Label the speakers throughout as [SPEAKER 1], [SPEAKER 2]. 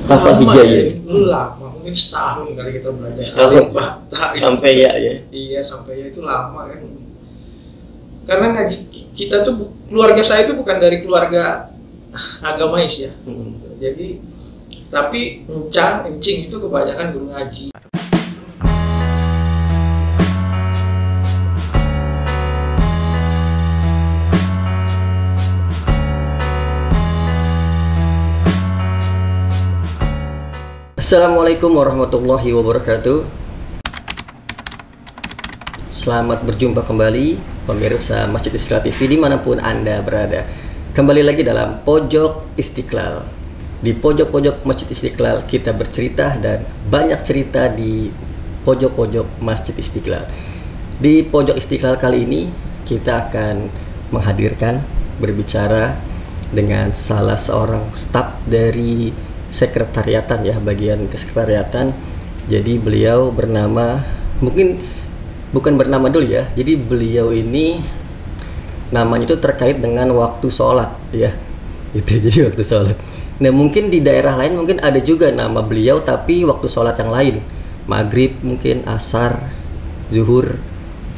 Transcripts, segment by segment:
[SPEAKER 1] hafal hijaiyah?
[SPEAKER 2] Lama, mungkin setahun kali kita belajar.
[SPEAKER 1] Setahun?
[SPEAKER 2] Bata,
[SPEAKER 1] Sampai ya?
[SPEAKER 2] Iya, sampai ya itu lama kan. Karena ngaji kita tuh, keluarga saya itu bukan dari keluarga agamais ya. Jadi, tapi encing itu kebanyakan guru ngaji.
[SPEAKER 1] Assalamualaikum warahmatullahi wabarakatuh. Selamat berjumpa kembali pemirsa Masjid Istiqlal TV dimanapun Anda berada. Kembali lagi dalam Pojok Istiqlal. Di pojok-pojok Masjid Istiqlal kita bercerita dan banyak cerita di pojok-pojok Masjid Istiqlal. Di Pojok Istiqlal kali ini kita akan menghadirkan, berbicara dengan salah seorang staf dari sekretariatan ya, bagian kesekretariatan. Jadi beliau bernama, mungkin bukan bernama dulu ya, jadi beliau ini namanya itu terkait dengan waktu sholat ya itu. Jadi waktu sholat, nah mungkin di daerah lain mungkin ada juga nama beliau tapi waktu sholat yang lain, maghrib mungkin, asar, zuhur,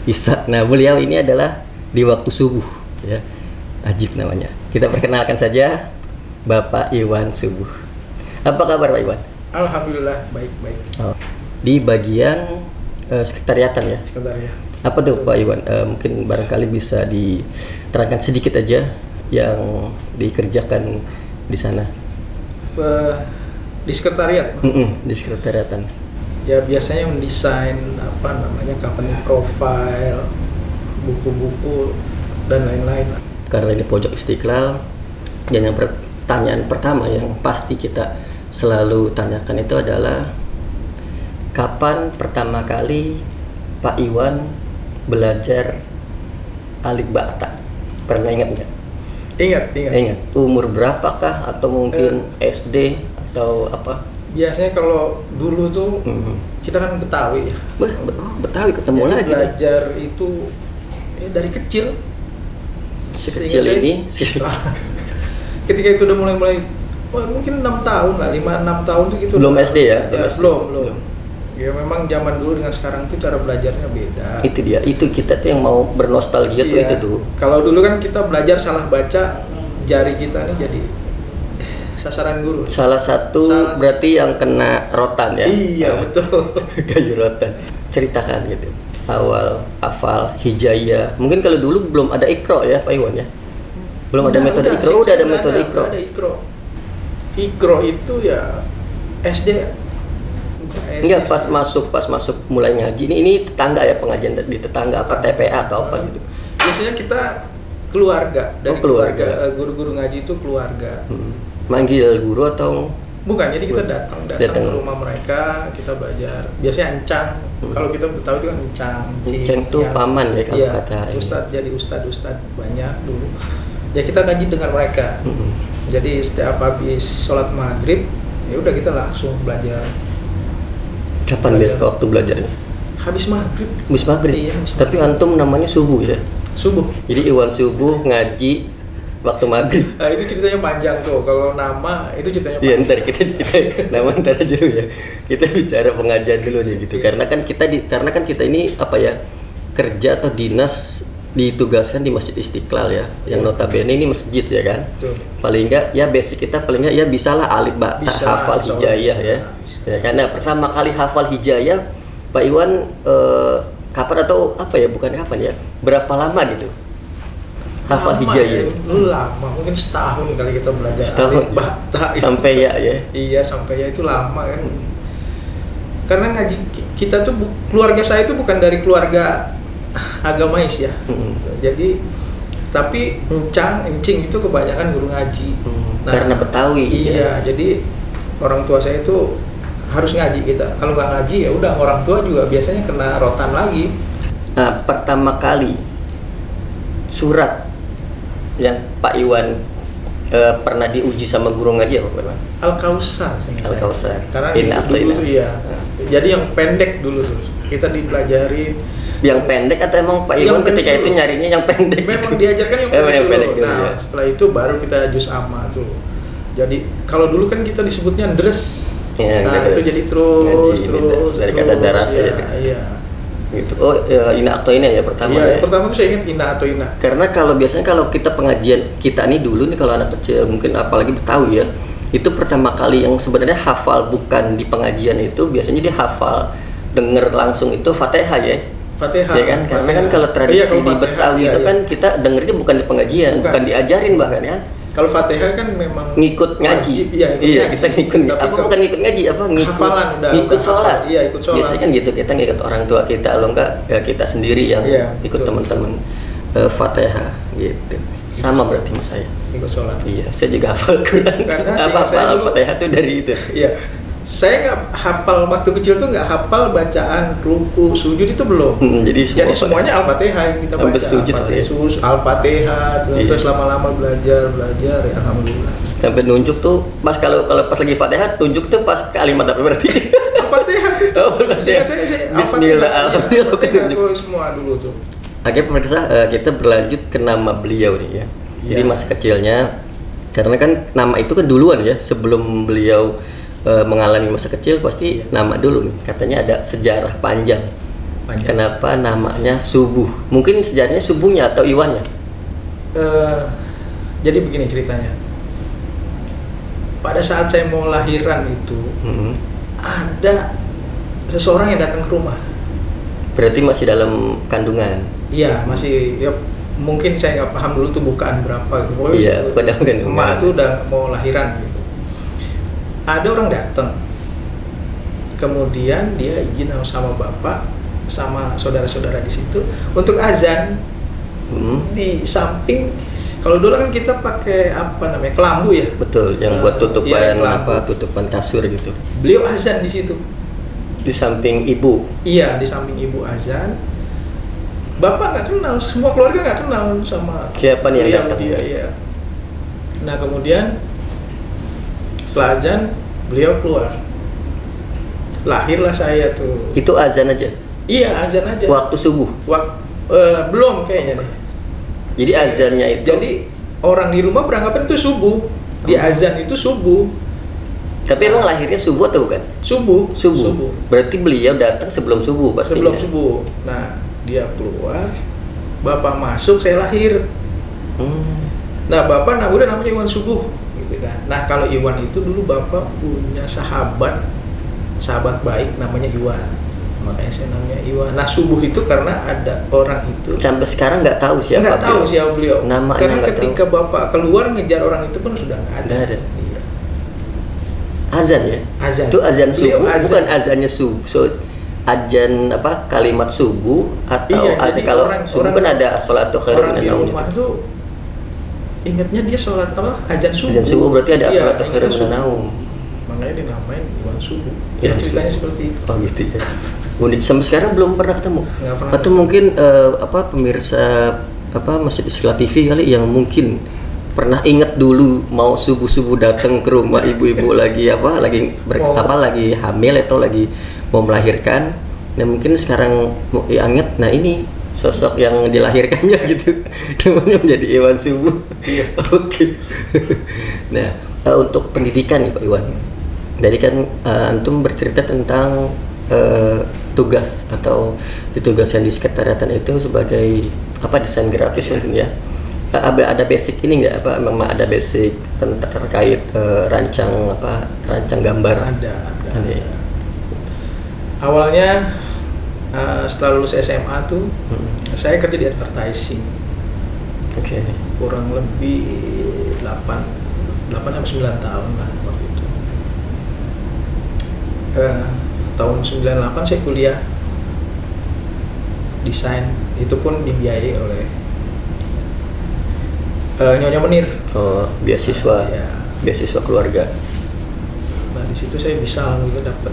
[SPEAKER 1] isya. Nah beliau ini adalah di waktu subuh ya, Ajib namanya. Kita perkenalkan saja Bapak Iwan Subuh. Apa kabar Pak Iwan?
[SPEAKER 2] Alhamdulillah baik.
[SPEAKER 1] Oh, di bagian sekretariatan ya.
[SPEAKER 2] Sekretariat.
[SPEAKER 1] Apa tuh Pak Iwan? Mungkin barangkali bisa diterangkan sedikit aja yang dikerjakan di sana.
[SPEAKER 2] Di sekretariat.
[SPEAKER 1] Di sekretariatan.
[SPEAKER 2] Ya biasanya mendesain company profile, buku-buku dan lain-lain.
[SPEAKER 1] Karena ini Pojok Istiqlal, dan yang pertanyaan pertama yang pasti kita selalu tanyakan itu adalah kapan pertama kali Pak Iwan belajar alif bata? Pernah ingat nggak? Ingat. Umur berapakah atau mungkin SD atau apa?
[SPEAKER 2] Biasanya kalau dulu tuh kita kan Betawi ya.
[SPEAKER 1] Betawi ketemu
[SPEAKER 2] jadi
[SPEAKER 1] lagi.
[SPEAKER 2] Belajar itu dari kecil.
[SPEAKER 1] Sekecil ini.
[SPEAKER 2] Ketika itu udah mulai mungkin 6 tahun lah, 5-6 tahun tuh gitu.
[SPEAKER 1] Belum SD ya?
[SPEAKER 2] Belum. Ya memang zaman dulu dengan sekarang tuh cara belajarnya beda.
[SPEAKER 1] Itu dia, itu kita tuh yang mau bernostalgia tuh itu tuh.
[SPEAKER 2] Kalau dulu kan kita belajar salah baca, jari kita nih jadi sasaran guru.
[SPEAKER 1] Salah satu berarti yang kena rotan ya?
[SPEAKER 2] Iya betul.
[SPEAKER 1] Kayu rotan. Ceritakan gitu, awal hafal hijaiyah. Mungkin kalau dulu belum ada Iqra ya Pak Iwan ya? Belum ada metode Iqra. Udah ada metode Iqra. Iqra itu ya SD. Enggak, pas masuk mulai ngaji. Ini tetangga ya, pengajian di tetangga apa TPA atau apa gitu.
[SPEAKER 2] Biasanya kita keluarga, dari keluarga. Guru-guru ngaji itu keluarga.
[SPEAKER 1] Manggil guru atau
[SPEAKER 2] bukan? Jadi kita datang ke rumah mereka, kita belajar. Biasanya encang. Kalau kita Betawi itu kan encang.
[SPEAKER 1] Encang tuh paman ya kalau kata.
[SPEAKER 2] Ustadz, jadi ustadz banyak dulu. Ya kita ngaji dengan mereka. Jadi setiap habis sholat maghrib, ya udah kita langsung belajar.
[SPEAKER 1] Kapan biasa waktu belajarnya?
[SPEAKER 2] Habis maghrib.
[SPEAKER 1] Habis maghrib.
[SPEAKER 2] Iya,
[SPEAKER 1] tapi antum namanya subuh ya?
[SPEAKER 2] Subuh.
[SPEAKER 1] Jadi Iwan Subuh ngaji waktu maghrib.
[SPEAKER 2] Nah itu ceritanya panjang tuh. Kalau nama itu ceritanya
[SPEAKER 1] panjang. Iya ntar kita nama ntar aja dulu ya. Kita bicara pengajian dulu nih gitu. Iya. Karena kan kita ini apa ya, kerja atau dinas ditugaskan di Masjid Istiqlal ya, yang notabene ini masjid ya kan. Betul. Paling enggak ya basic kita paling enggak ya bisalah alif bata, hafal hijaiyah ya. Ya karena pertama kali hafal hijaiyah Pak Iwan kapan atau apa ya, bukan kapan ya, berapa lama gitu hafal hijaiyah?
[SPEAKER 2] Lama, mungkin setahun kali kita belajar
[SPEAKER 1] alif
[SPEAKER 2] bata.
[SPEAKER 1] Sampai ya.
[SPEAKER 2] Iya, sampai ya itu lama kan. Karena ngaji kita tuh, keluarga saya itu bukan dari keluarga agamais ya. Jadi tapi encing itu kebanyakan guru ngaji.
[SPEAKER 1] Karena Betawi.
[SPEAKER 2] Iya, jadi orang tua saya itu harus ngaji kita. Kalau nggak ngaji ya udah, orang tua juga biasanya kena rotan lagi.
[SPEAKER 1] Nah, pertama kali surat yang Pak Iwan pernah diuji sama guru ngaji apa Pak Iwan?
[SPEAKER 2] Al-Kausar. Karena dulu tuh ya. Jadi yang pendek dulu tuh kita dipelajarin.
[SPEAKER 1] Yang pendek atau emang Pak Iwan ketika itu nyarinya yang pendek?
[SPEAKER 2] Memang diajarkan yang pendek dulu. Nah, setelah itu baru kita juz amma tuh. Jadi kalau dulu kan kita disebutnya dress.
[SPEAKER 1] Ya,
[SPEAKER 2] Nah,
[SPEAKER 1] terus.
[SPEAKER 2] itu jadi terus
[SPEAKER 1] Dari kata darah
[SPEAKER 2] ya,
[SPEAKER 1] saja.
[SPEAKER 2] iya.
[SPEAKER 1] Gitu. Oh, ina atau ina ya pertama
[SPEAKER 2] Iya,
[SPEAKER 1] ya.
[SPEAKER 2] yang pertama tuh saya ingat ina atau ina.
[SPEAKER 1] Karena kalau biasanya kalau kita pengajian kita nih dulu nih kalau anak kecil mungkin apalagi Betawi ya, itu pertama kali yang sebenarnya hafal bukan di pengajian itu biasanya dia hafal denger langsung itu Fatihah ya.
[SPEAKER 2] Fatihah.
[SPEAKER 1] Ya kan? Karena kan kalau tradisi di Betawi itu kan kita dengernya bukan di pengajian, bukan diajarin bahkan ya.
[SPEAKER 2] Kalau Fatihah kan memang
[SPEAKER 1] ngikut ngaji. Iya, kita ngikut. Apa bukan ngikut ngaji, apa ngikut
[SPEAKER 2] hafalan,
[SPEAKER 1] ngikut sholat.
[SPEAKER 2] Iya, ikut sholat.
[SPEAKER 1] Biasanya kan gitu, kita ngikut orang tua kita, kalau enggak ya kita sendiri yang ikut teman-teman Fatihah gitu. Sama berarti mas saya.
[SPEAKER 2] Ikut sholat.
[SPEAKER 1] Iya, saya juga hafal Quran.
[SPEAKER 2] Karena
[SPEAKER 1] hafal Fatihah itu dari itu.
[SPEAKER 2] Iya. Saya nggak hafal waktu kecil tuh nggak hafal bacaan ruku sujud itu belum.
[SPEAKER 1] Jadi
[SPEAKER 2] semuanya Al-Fatihah yang kita baca. Al-Fatihah terus lama-lama belajar ya alhamdulillah.
[SPEAKER 1] Sampai nunjuk tuh pas kalau pas lagi Fatihah tunjuk tuh pas kalimat apa berarti?
[SPEAKER 2] Al-Fatihah itu.
[SPEAKER 1] Saya Bismillah alhamdulillah
[SPEAKER 2] tunjuk semua dulu tuh.
[SPEAKER 1] Oke pemirsa, kita berlanjut ke nama beliau nih ya. Jadi masa kecilnya karena kan nama itu kan duluan ya sebelum beliau mengalami masa kecil pasti nama dulu nih. Katanya ada sejarah panjang. Kenapa namanya Subuh? Mungkin sejarahnya subuhnya atau iwannya?
[SPEAKER 2] Jadi begini ceritanya. Pada saat saya mau lahiran itu ada seseorang yang datang ke rumah.
[SPEAKER 1] Berarti masih dalam kandungan?
[SPEAKER 2] Iya masih. Ya, mungkin saya nggak paham dulu tuh bukaan berapa.
[SPEAKER 1] Iya, padahal kan
[SPEAKER 2] emak tuh udah mau lahiran. Gitu. Ada orang datang, kemudian dia izin sama bapak, sama saudara-saudara di situ untuk azan di samping. Kalau dulu kan kita pakai apa namanya kelambu ya.
[SPEAKER 1] Betul, yang buat tutupan tutupan kasur gitu.
[SPEAKER 2] Beliau azan di situ.
[SPEAKER 1] Di samping ibu.
[SPEAKER 2] Iya, di samping ibu azan. Bapak nggak kenal, semua keluarga nggak kenal sama
[SPEAKER 1] siapa nih yang datang.
[SPEAKER 2] Iya. Nah kemudian setelah azan beliau keluar, lahirlah saya tuh.
[SPEAKER 1] Itu azan aja?
[SPEAKER 2] Iya azan aja.
[SPEAKER 1] Waktu subuh?
[SPEAKER 2] Belum kayaknya nih.
[SPEAKER 1] Jadi azannya itu?
[SPEAKER 2] Jadi orang di rumah beranggapan itu subuh. Di azan itu subuh.
[SPEAKER 1] Tapi emang lahirnya subuh atau bukan?
[SPEAKER 2] Subuh.
[SPEAKER 1] Berarti beliau datang sebelum subuh pastinya?
[SPEAKER 2] Sebelum subuh. Nah dia keluar, bapak masuk, saya lahir. Nah bapak udah namanya Iwan Subuh. Nah kalau Iwan itu dulu bapak punya sahabat baik namanya Iwan, makanya saya namanya Iwan. Nah Subuh itu karena ada orang itu
[SPEAKER 1] sampai sekarang nggak tahu siapa
[SPEAKER 2] nggak tahu siapa beliau.
[SPEAKER 1] Namanya
[SPEAKER 2] karena ketika tahu. Bapak keluar ngejar orang itu pun sudah nggak ada.
[SPEAKER 1] Iya. Azan ya?
[SPEAKER 2] Azan.
[SPEAKER 1] Itu azan subuh,
[SPEAKER 2] azan.
[SPEAKER 1] Bukan azannya subuh. So, azan apa kalimat subuh atau azan kalau subuh kan ada sholatu khairun minan naum.
[SPEAKER 2] Ingatnya dia sholat apa? Azan subuh.
[SPEAKER 1] Azan subuh berarti ada sholatu khairun minan naum.
[SPEAKER 2] Makanya dinamain Iwan Subuh. Ya ceritanya seperti itu.
[SPEAKER 1] Oh gitu ya. Unik. Sampai sekarang belum pernah ketemu.
[SPEAKER 2] Nggak pernah.
[SPEAKER 1] Atau mungkin pemirsa Masjid Istiqlal TV kali yang mungkin pernah ingat dulu mau subuh datang ke rumah ibu-ibu lagi lagi hamil atau lagi mau melahirkan. Nah mungkin sekarang mau ingat. Nah ini sosok yang dilahirkannya gitu namanya menjadi Iwan Subuh.
[SPEAKER 2] Iya.
[SPEAKER 1] Oke. Nah untuk pendidikan nih Pak Iwan, jadi kan antum bercerita tentang tugas atau ditugaskan di sekretariatan itu sebagai desain grafis mungkin ya. Ada basic ini nggak memang ada basic terkait rancang gambar?
[SPEAKER 2] Ada. Awalnya setelah lulus SMA tuh saya kerja di advertising.
[SPEAKER 1] Oke.
[SPEAKER 2] Kurang lebih 8 sampai 9 tahun lah waktu itu. Tahun 98 saya kuliah desain, itu pun dibiayai oleh Nyonya Menir.
[SPEAKER 1] Oh, beasiswa.
[SPEAKER 2] Ya.
[SPEAKER 1] Beasiswa keluarga.
[SPEAKER 2] Nah, di situ saya bisa alhamdulillah dapat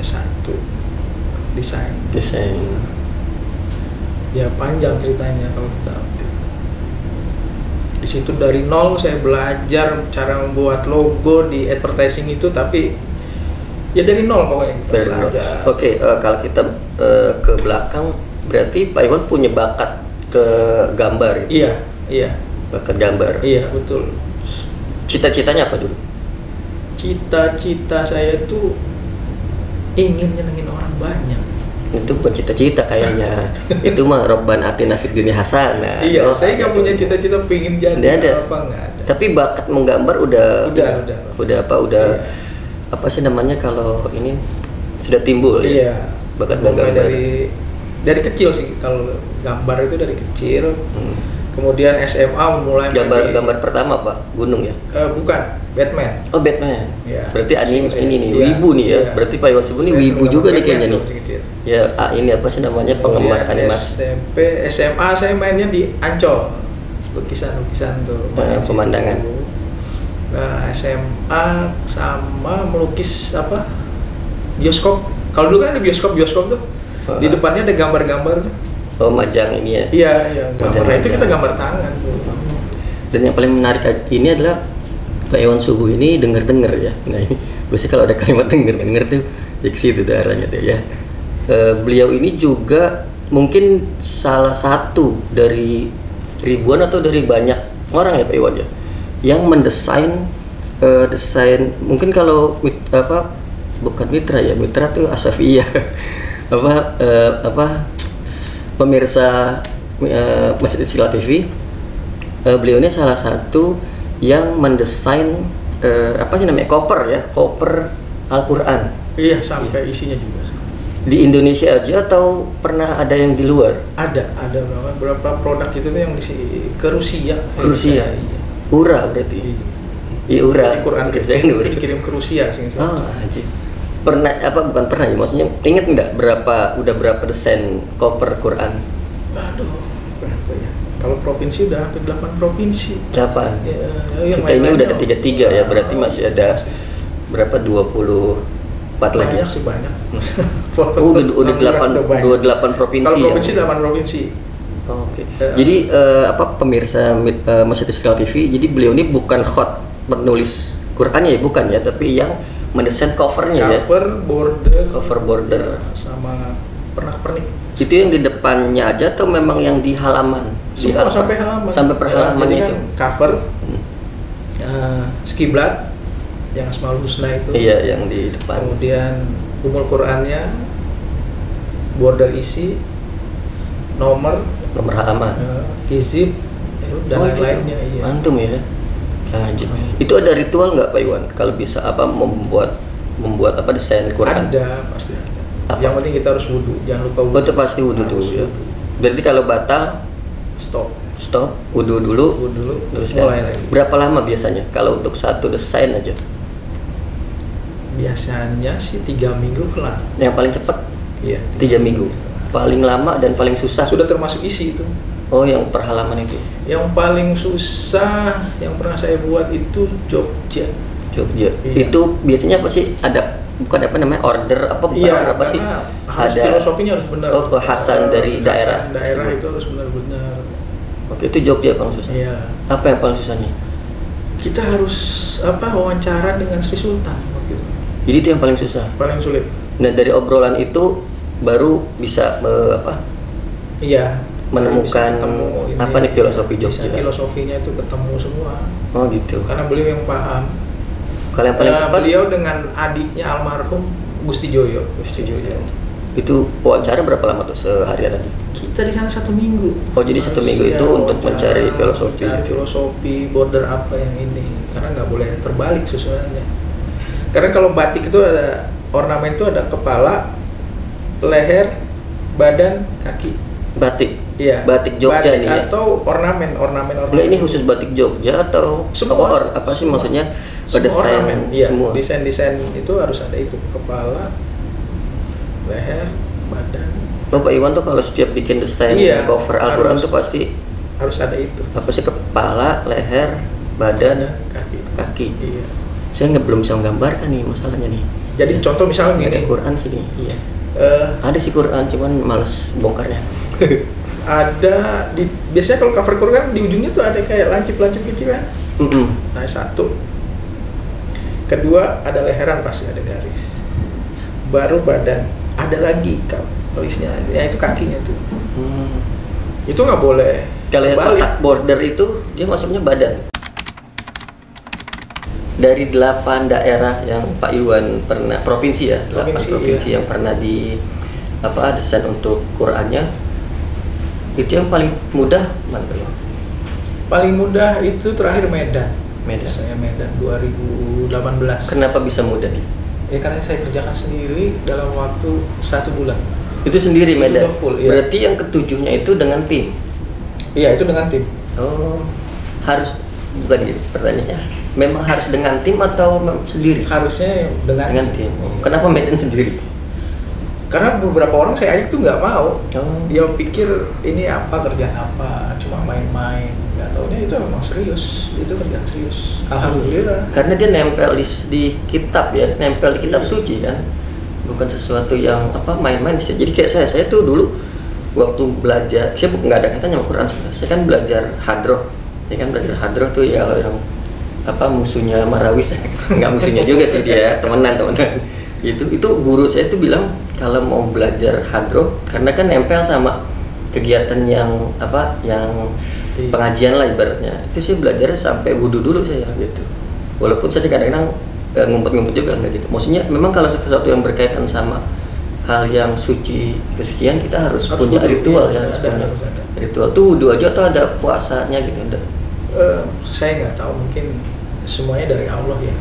[SPEAKER 2] S1 desain. Ya panjang ceritanya kalau kita di situ dari nol saya belajar cara membuat logo di advertising itu, tapi ya dari nol pokoknya kita belajar.
[SPEAKER 1] Oke, kalau kita ke belakang berarti Pak Iwan punya bakat ke gambar gitu?
[SPEAKER 2] Iya.
[SPEAKER 1] Bakat gambar?
[SPEAKER 2] Iya betul.
[SPEAKER 1] Cita-citanya apa dulu?
[SPEAKER 2] cita-cita saya tuh ingin nyenengin orang banyak.
[SPEAKER 1] Itu bukan cita-cita kayaknya. Itu mah Robban Atina fid dunya hasanah.
[SPEAKER 2] Iya, saya nggak punya cita-cita pengen jadi
[SPEAKER 1] Nggak ada.
[SPEAKER 2] apa, nggak ada.
[SPEAKER 1] Tapi bakat menggambar udah
[SPEAKER 2] Iya.
[SPEAKER 1] apa sih namanya kalau ini sudah timbul ya?
[SPEAKER 2] Iya.
[SPEAKER 1] Bakat
[SPEAKER 2] Mulai
[SPEAKER 1] menggambar.
[SPEAKER 2] dari kecil sih, kalau gambar itu dari kecil. Kemudian SMA mulai
[SPEAKER 1] Gambar pertama apa? Gunung ya?
[SPEAKER 2] bukan, Batman.
[SPEAKER 1] Oh, Batman.
[SPEAKER 2] Iya.
[SPEAKER 1] Berarti anime ini nih,
[SPEAKER 2] Iya.
[SPEAKER 1] wibu nih ya.
[SPEAKER 2] Iya.
[SPEAKER 1] Berarti Pak Iwan Subuh ini
[SPEAKER 2] Saya
[SPEAKER 1] wibu
[SPEAKER 2] senang
[SPEAKER 1] juga nih
[SPEAKER 2] Batman
[SPEAKER 1] kayaknya nih.
[SPEAKER 2] waktu kecil.
[SPEAKER 1] Ya, ini apa sih namanya penggemar
[SPEAKER 2] Kemudian
[SPEAKER 1] animasi.
[SPEAKER 2] SMP, SMA saya mainnya di Ancol. Lukisan-lukisan tuh. main
[SPEAKER 1] Pemandangan.
[SPEAKER 2] situ. Nah, SMA sama melukis apa? Bioskop. Kalau dulu kan ada bioskop tuh. Di depannya ada gambar-gambar tuh.
[SPEAKER 1] Oh, majang ini ya.
[SPEAKER 2] Iya, gambar. Nah, itu
[SPEAKER 1] Majang.
[SPEAKER 2] kita gambar tangan tuh.
[SPEAKER 1] Dan yang paling menarik ini adalah Pak Iwan Subuh ini denger ya. Nah, ini biasanya kalau ada kalimat denger tuh ya ke situ daerahnya tuh ya. Beliau ini juga mungkin salah satu dari ribuan atau dari banyak orang ya Pak Iwan ya yang mendesain desain mungkin kalau bukan mitra tuh Asafiyah pemirsa Masjid Istiqlal TV, beliau ini salah satu yang mendesain koper Al-Quran.
[SPEAKER 2] Iya, sampai isinya juga.
[SPEAKER 1] Di Indonesia aja atau pernah ada yang di luar?
[SPEAKER 2] Ada beberapa produk itu tuh yang ke Rusia.
[SPEAKER 1] Rusia.
[SPEAKER 2] Iya.
[SPEAKER 1] Ura berarti. Iya, Ura.
[SPEAKER 2] Quran kecil itu dikirim ke Rusia sih.
[SPEAKER 1] Oh, anjir. Bukan pernah ya, maksudnya inget nggak udah berapa desain koper Quran?
[SPEAKER 2] Aduh, berapa ya? Kalau provinsi udah hampir 8 provinsi.
[SPEAKER 1] 8.
[SPEAKER 2] Ya,
[SPEAKER 1] Kita ini udah ada 33 ya, berarti masih ada berapa 24 lagi.
[SPEAKER 2] Banyak sih, banyak.
[SPEAKER 1] Udah 28 provinsi.
[SPEAKER 2] Kalau provinsi 8 provinsi.
[SPEAKER 1] Oke. Jadi pemirsa Masjid Istiqlal TV, jadi beliau ini bukan penulis Quran ya, bukan ya, tapi yang mendesain covernya ya. Cover border
[SPEAKER 2] sama pernak-pernik.
[SPEAKER 1] Itu yang di depannya aja atau memang yang di halaman?
[SPEAKER 2] Semua sampai halaman.
[SPEAKER 1] Sampai per halaman
[SPEAKER 2] jadi
[SPEAKER 1] itu.
[SPEAKER 2] Kan cover skiblat yang Asmaul Husna itu.
[SPEAKER 1] Iya, yang di depan.
[SPEAKER 2] Kemudian umul Qurannya, border isi, nomor
[SPEAKER 1] halaman.
[SPEAKER 2] hizib dan lain-lainnya. Iya.
[SPEAKER 1] Antum ya. Anjir. Itu ada ritual nggak Pak Iwan kalau bisa membuat desain Quran?
[SPEAKER 2] Ada, pasti ada.
[SPEAKER 1] Apa?
[SPEAKER 2] Yang penting kita harus wudhu, jangan lupa wudhu.
[SPEAKER 1] Itu pasti wudhu tuh ya. Berarti kalau batal stop, wudhu dulu, terus
[SPEAKER 2] mulai lagi.
[SPEAKER 1] Berapa lama biasanya kalau untuk satu desain aja?
[SPEAKER 2] Biasanya sih 3 minggu kelar.
[SPEAKER 1] Yang paling cepat?
[SPEAKER 2] Iya.
[SPEAKER 1] 3 minggu. Paling lama dan paling susah?
[SPEAKER 2] Sudah termasuk isi itu.
[SPEAKER 1] Oh, yang per halaman itu?
[SPEAKER 2] Yang paling susah yang pernah saya buat itu Jogja.
[SPEAKER 1] Iya. Itu biasanya apa sih? Order
[SPEAKER 2] Iya,
[SPEAKER 1] apa sih?
[SPEAKER 2] Ada filosofinya harus benar.
[SPEAKER 1] Oh, kekhasan dari daerah.
[SPEAKER 2] Daerah itu harus benar-benar.
[SPEAKER 1] Oke, itu Jogja paling susah.
[SPEAKER 2] Iya.
[SPEAKER 1] Apa yang paling susahnya?
[SPEAKER 2] Kita harus wawancara dengan Sri Sultan waktu itu.
[SPEAKER 1] Jadi itu yang paling susah.
[SPEAKER 2] Paling sulit.
[SPEAKER 1] Nah, dari obrolan itu baru bisa
[SPEAKER 2] Iya.
[SPEAKER 1] menemukan filosofi Jogja.
[SPEAKER 2] Filosofinya itu ketemu semua.
[SPEAKER 1] Oh, gitu.
[SPEAKER 2] Karena beliau yang paham.
[SPEAKER 1] Kalau yang paling cepat
[SPEAKER 2] beliau dengan adiknya almarhum Gusti Joyo.
[SPEAKER 1] Itu wawancara berapa lama tuh seharian tadi?
[SPEAKER 2] Kita di sana 1 minggu.
[SPEAKER 1] Oh, jadi 1 minggu itu untuk mencari filosofi.
[SPEAKER 2] Filosofi border apa yang ini, karena nggak boleh terbalik susunannya. Karena kalau batik itu ada ornamen itu ada kepala, leher, badan, kaki.
[SPEAKER 1] Batik.
[SPEAKER 2] Iya.
[SPEAKER 1] Batik Jogja
[SPEAKER 2] batik
[SPEAKER 1] nih ya.
[SPEAKER 2] Atau ornamen.
[SPEAKER 1] Enggak, ini khusus batik Jogja atau
[SPEAKER 2] semua?
[SPEAKER 1] Apa sih maksudnya?
[SPEAKER 2] Desain
[SPEAKER 1] ya,
[SPEAKER 2] semua. Desain itu harus ada itu, kepala, leher, badan.
[SPEAKER 1] Pak Iwan tuh kalau setiap bikin desain cover Al-Quran tuh pasti
[SPEAKER 2] harus ada itu.
[SPEAKER 1] Apa sih, kepala, leher, badan, kaki.
[SPEAKER 2] Iya.
[SPEAKER 1] Saya belum bisa menggambarkan nih masalahnya nih.
[SPEAKER 2] Jadi contoh misalnya gini.
[SPEAKER 1] Ada Quran sini. Iya. Ada sih Quran, cuman males bongkarnya.
[SPEAKER 2] Biasanya kalau cover Quran di ujungnya tuh ada kayak lancip-lancip kecil kan. Nah, 1. Kedua ada leheran, pasti ada garis. Baru badan, ada lagi garisnya. Ya itu kakinya tuh. Itu nggak boleh.
[SPEAKER 1] Kalau yang kotak border itu dia masuknya badan. dari 8 daerah yang Pak Iwan pernah, provinsi ya, 8 provinsi yang pernah di desain untuk Qurannya, itu yang paling mudah mana Pak Iwan?
[SPEAKER 2] Paling mudah itu terakhir Medan.
[SPEAKER 1] Saya
[SPEAKER 2] Medan 2018.
[SPEAKER 1] Kenapa bisa mudah nih?
[SPEAKER 2] Ya karena saya kerjakan sendiri dalam waktu 1 bulan.
[SPEAKER 1] Itu sendiri Medan?
[SPEAKER 2] Full, iya.
[SPEAKER 1] Berarti yang ketujuhnya itu dengan tim?
[SPEAKER 2] Iya, itu dengan tim.
[SPEAKER 1] Oh, harus, bukan gitu pertanyaannya. Memang harus dengan tim atau sendiri?
[SPEAKER 2] Harusnya dengan
[SPEAKER 1] tim. Kenapa Medan sendiri?
[SPEAKER 2] Karena beberapa orang saya ajak tuh nggak mau. Dia pikir ini apa, kerjaan apa, cuma main-main. Nggak taunya itu memang serius, itu kerjaan serius. Alhamdulillah.
[SPEAKER 1] Karena dia nempel di kitab ya, nempel di kitab suci kan, bukan sesuatu yang main-main. Jadi kayak saya tuh dulu waktu belajar, saya nggak ada katanya sama Quran sebenarnya. Saya kan belajar hadroh, belajar hadroh tuh ya kalau yang musuhnya Marawis, nggak musuhnya juga sih dia, temenan. Itu guru saya tuh bilang kalau mau belajar hadroh, karena kan nempel sama kegiatan yang pengajian lah ibaratnya, itu sih belajarnya sampai wudhu dulu saya gitu. Walaupun saya kadang-kadang ngumpet-ngumpet juga nggak gitu. Maksudnya memang kalau sesuatu yang berkaitan sama hal yang kesucian kita harus punya ritual ya, harus punya ritual. Tuh wudhu aja atau ada puasanya gitu?
[SPEAKER 2] Saya nggak tahu, mungkin semuanya dari Allah ya.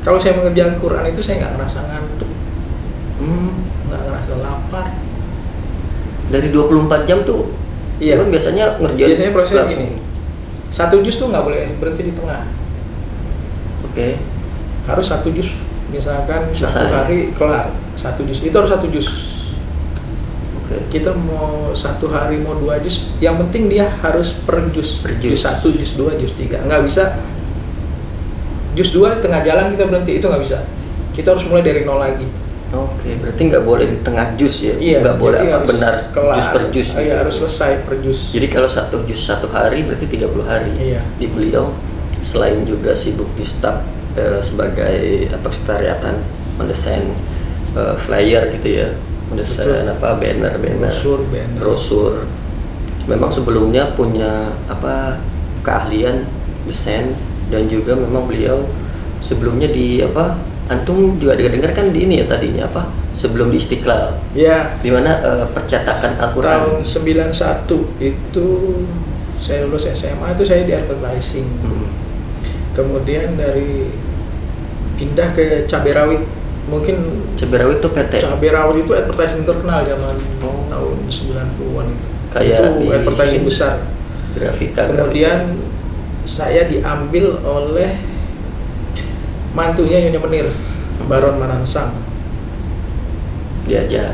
[SPEAKER 2] Kalau saya mengerjakan Quran itu saya nggak ngerasa ngantuk, nggak ngerasa lapar.
[SPEAKER 1] Dari 24 jam tuh, iya kan biasanya ngerjain.
[SPEAKER 2] Biasanya prosesnya gini, 1 juz tuh nggak boleh berhenti di tengah.
[SPEAKER 1] Oke.
[SPEAKER 2] Harus 1 juz, misalkan satu hari kelar 1 juz, itu harus 1 juz. Kita mau 1 hari mau 2 juz, yang penting dia harus per juz 1, juz 2, juz 3. Nggak bisa juz 2 di tengah jalan kita berhenti, itu nggak bisa. Kita harus mulai dari 0 lagi.
[SPEAKER 1] Oke, berarti nggak boleh di tengah juz ya?
[SPEAKER 2] Iya,
[SPEAKER 1] nggak boleh benar
[SPEAKER 2] kelar,
[SPEAKER 1] juz per juz gitu.
[SPEAKER 2] Iya, harus selesai per juz.
[SPEAKER 1] Jadi kalau 1 juz 1 hari berarti 30 hari.
[SPEAKER 2] Iya.
[SPEAKER 1] Di beliau selain juga sibuk di staf sebagai sekretariatan, mendesain flyer gitu ya, mendesain banner, brosur. Memang sebelumnya punya keahlian desain, dan juga memang beliau sebelumnya di antum juga dengar kan di ini ya tadinya sebelum di Istiqlal.
[SPEAKER 2] Ya.
[SPEAKER 1] Di mana percetakan Al-Qur'an.
[SPEAKER 2] Tahun 91 itu saya lulus SMA, itu saya di advertising. Kemudian dari pindah ke cabai rawit. Mungkin
[SPEAKER 1] cabai rawit itu PT.
[SPEAKER 2] Cabai rawit itu advertising terkenal zaman tahun 90-an itu.
[SPEAKER 1] Kayak
[SPEAKER 2] itu advertising besar.
[SPEAKER 1] Grafika.
[SPEAKER 2] Kemudian saya diambil oleh mantunya Nyonya Menir, Baron Manansang.
[SPEAKER 1] Diajak.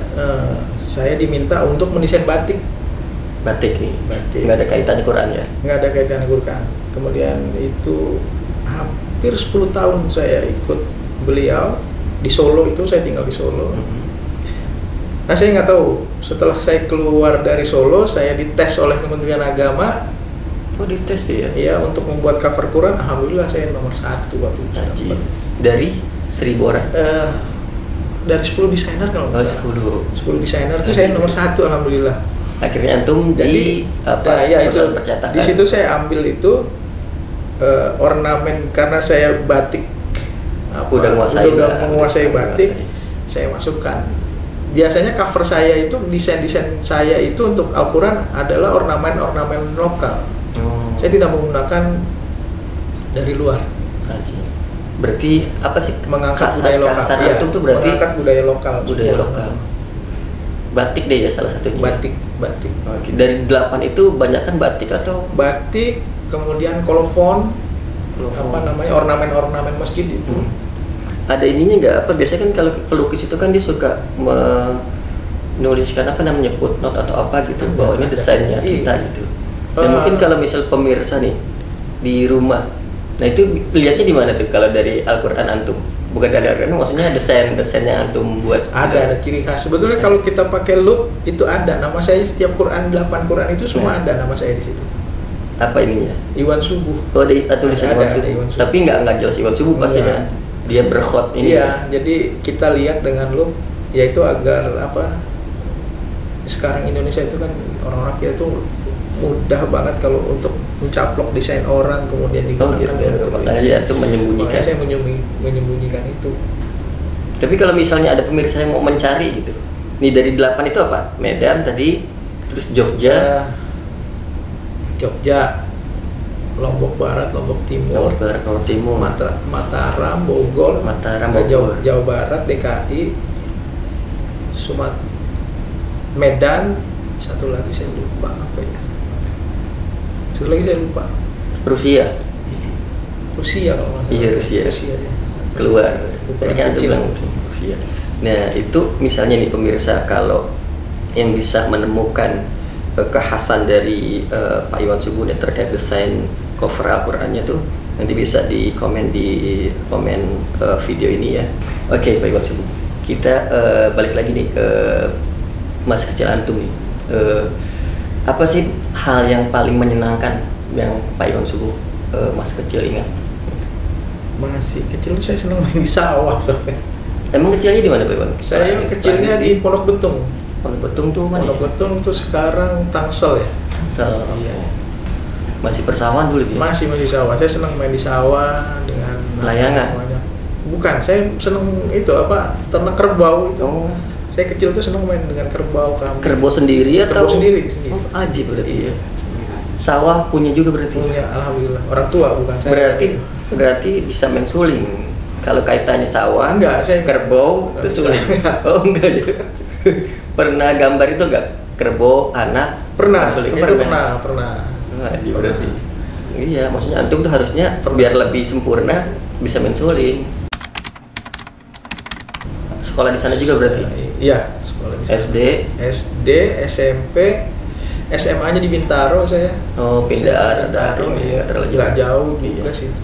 [SPEAKER 2] Saya diminta untuk mendesain batik.
[SPEAKER 1] Batik nih. Nggak ada kaitannya Quran ya?
[SPEAKER 2] Nggak ada kaitannya Quran. Kemudian itu hampir 10 tahun saya ikut beliau di Solo, itu saya tinggal di Solo. Nah, saya nggak tahu, setelah saya keluar dari Solo, saya dites oleh Kementerian Agama.
[SPEAKER 1] Oh, dites dia?
[SPEAKER 2] Iya, untuk membuat cover Quran. Alhamdulillah saya nomor 1 waktu itu.
[SPEAKER 1] Dari 1000 orang?
[SPEAKER 2] Dari 10 desainer kalau nggak salah.
[SPEAKER 1] 10
[SPEAKER 2] desainer itu saya nomor 1, alhamdulillah.
[SPEAKER 1] Akhirnya antum di
[SPEAKER 2] itu
[SPEAKER 1] percetakan.
[SPEAKER 2] Di situ saya ambil itu ornamen, karena saya batik
[SPEAKER 1] udah
[SPEAKER 2] menguasai batik, saya masukkan. Biasanya cover saya itu, desain-desain saya itu untuk Al-Quran adalah ornamen-ornamen lokal. Saya tidak menggunakan dari luar.
[SPEAKER 1] Berarti apa sih
[SPEAKER 2] mengangkat budaya lokal?
[SPEAKER 1] Kasar itu berarti
[SPEAKER 2] mengangkat budaya lokal.
[SPEAKER 1] Budaya lokal. Batik deh ya salah satunya.
[SPEAKER 2] Batik.
[SPEAKER 1] Dari 8 itu banyak kan batik atau?
[SPEAKER 2] Batik, kemudian kolofon. Ornamen-ornamen masjid itu.
[SPEAKER 1] Ada ininya nggak? Biasanya kan kalau pelukis itu kan dia suka menuliskan footnote atau apa gitu, bahwa ini desainnya kita gitu. Dan mungkin kalau misal pemirsa nih di rumah, nah itu lihatnya di mana tuh kalau dari Al-Quran antum? Bukan dari Al-Quran, maksudnya desain yang antum buat.
[SPEAKER 2] Ada ciri khas. Sebetulnya kalau kita pakai loop itu ada nama saya, setiap Quran, 8 Quran itu semua ada nama saya di situ.
[SPEAKER 1] Apa ininya?
[SPEAKER 2] Iwan Subuh.
[SPEAKER 1] Oh, ada tulisan Iwan Subuh. Tapi nggak jelas Iwan Subuh pasti kan? Dia berkhot ini.
[SPEAKER 2] Iya, jadi kita lihat dengan loop, yaitu agar sekarang Indonesia itu kan orang-orang kita itu mudah banget kalau untuk mencaplok desain orang kemudian
[SPEAKER 1] Oh
[SPEAKER 2] digunakan
[SPEAKER 1] gitu.
[SPEAKER 2] untuk
[SPEAKER 1] Makanya itu menyembunyikan.
[SPEAKER 2] makanya saya menyembunyikan itu.
[SPEAKER 1] Tapi kalau misalnya ada pemirsa yang mau mencari gitu, nih dari 8 itu apa? Medan tadi, terus Jogja,
[SPEAKER 2] Jogja, Lombok Barat, Lombok Timur,
[SPEAKER 1] Lombok Barat, Lombok Timur,
[SPEAKER 2] Mataram, Bogor,
[SPEAKER 1] Mataram, Bogor,
[SPEAKER 2] Jawa Barat, DKI, Sumatera, Medan, satu lagi saya lupa apa ya. Satu lagi saya lupa.
[SPEAKER 1] Rusia
[SPEAKER 2] Kalau nggak salah.
[SPEAKER 1] Iya, Rusia
[SPEAKER 2] ya.
[SPEAKER 1] keluar.
[SPEAKER 2] Ukuran
[SPEAKER 1] Tadi kan
[SPEAKER 2] kecil.
[SPEAKER 1] bilang Rusia. Nah itu misalnya nih pemirsa, kalau yang bisa menemukan kekhasan dari Pak Iwan Subuh yang terkait desain cover Al-Qur'annya tuh, nanti bisa di komen video ini ya. Oke, Pak Iwan Subuh, kita balik lagi nih ke masa kecil antum nih. Apa sih hal yang paling menyenangkan yang Pak Iwan Subuh masa kecil ingat?
[SPEAKER 2] Masih kecil saya senang main di sawah soalnya.
[SPEAKER 1] Emang kecilnya di mana Pak Iwan?
[SPEAKER 2] Saya kecilnya di Pondok Betung.
[SPEAKER 1] Pondok Betung tuh mana?
[SPEAKER 2] Pondok Betung tuh sekarang Tangsel ya.
[SPEAKER 1] Tangsel.
[SPEAKER 2] Iya.
[SPEAKER 1] Masih persawahan dulu gitu.
[SPEAKER 2] Masih sawah. Saya senang main di sawah dengan
[SPEAKER 1] layangan.
[SPEAKER 2] Bukan, saya senang itu apa? Ternak kerbau itu.
[SPEAKER 1] Oh.
[SPEAKER 2] Saya kecil tuh senang main dengan kerbau, kambing.
[SPEAKER 1] Kerbau sendiri atau?
[SPEAKER 2] Kerbau sendiri.
[SPEAKER 1] Oh, ajib berarti ya. Sawah punya juga berarti.
[SPEAKER 2] Punya, alhamdulillah. Orang tua bukan saya.
[SPEAKER 1] Berarti bisa main suling. Kalau kaitannya sawah,
[SPEAKER 2] enggak, saya
[SPEAKER 1] kerbau, itu suling. Oh enggak ya. Pernah gambar itu enggak? Kerbau, anak,
[SPEAKER 2] pernah.
[SPEAKER 1] suling.
[SPEAKER 2] Itu pernah.
[SPEAKER 1] Ajib berarti. Iya, maksudnya antum tuh harusnya biar lebih sempurna bisa main suling. Sekolah di sana juga berarti?
[SPEAKER 2] Iya, sekolah di sana. SD, SMP, SMA-nya di Bintaro saya.
[SPEAKER 1] Oh, pindah
[SPEAKER 2] Bintaro,
[SPEAKER 1] iya.
[SPEAKER 2] Nggak jauh juga
[SPEAKER 1] iya.
[SPEAKER 2] sih.